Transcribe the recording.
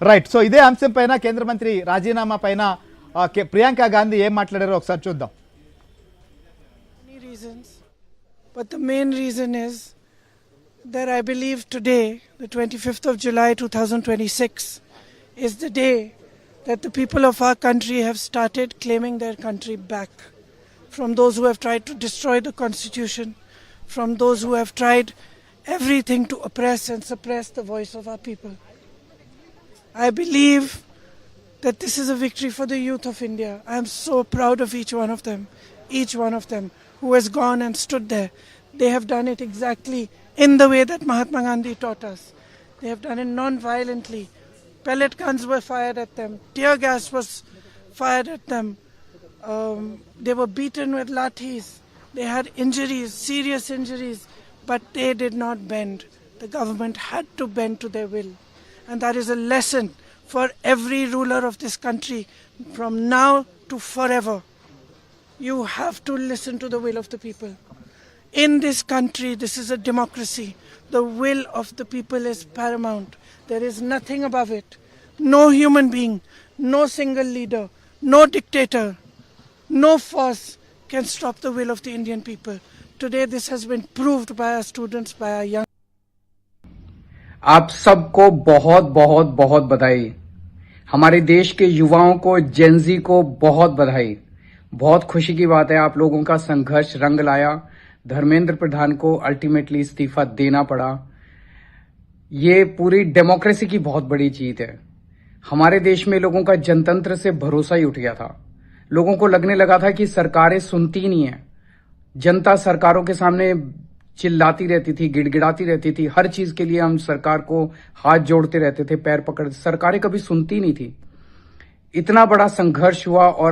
Right. So ఇదే అంశం పైన కేంద్ర మంత్రి రాజీనామా పైన ప్రియాంక గాంధీ ఏం మాట్లాడారో ఒకసారి చూద్దాం. Many reasons, but the main reason is that I believe today, the 25th of July 2026, is the day that the people of our country have started claiming their country back from those who have tried to destroy the constitution, from those who have tried everything to oppress and suppress the voice of our people. I believe that this is a victory for the youth of India. I am so proud of each one of them who has gone and stood there. They have done it exactly in the way that Mahatma Gandhi taught us. They have done it non-violently. Pellet guns were fired at them. Tear gas was fired at them. They were beaten with lathis. They had injuries, serious injuries, but they did not bend. The government had to bend to their will. And that is a lesson for every ruler of this country from now to forever. You have to listen to the will of the people. In this country, this is a democracy. The will of the people is paramount. There is nothing above it. No human being, no single leader, no dictator, no force can stop the will of the Indian people. Today this has been proved by our students, by our young. आप सबको बहुत बहुत बहुत बधाई. हमारे देश के युवाओं को, जेनजी को बहुत बधाई. बहुत खुशी की बात है, आप लोगों का संघर्ष रंग लाया. धर्मेंद्र प्रधान को अल्टीमेटली इस्तीफा देना पड़ा. ये पूरी डेमोक्रेसी की बहुत बड़ी जीत है. हमारे देश में लोगों का जनतंत्र से भरोसा ही उठ गया था. लोगों को लगने लगा था कि सरकारें सुनती नहीं है. जनता सरकारों के सामने चिल्लाती रहती थी, गिड़गिड़ाती रहती थी. हर चीज के लिए हम सरकार को हाथ जोड़ते रहते थे, पैर पकड़ते. सरकारें कभी सुनती नहीं थी. इतना बड़ा संघर्ष हुआ और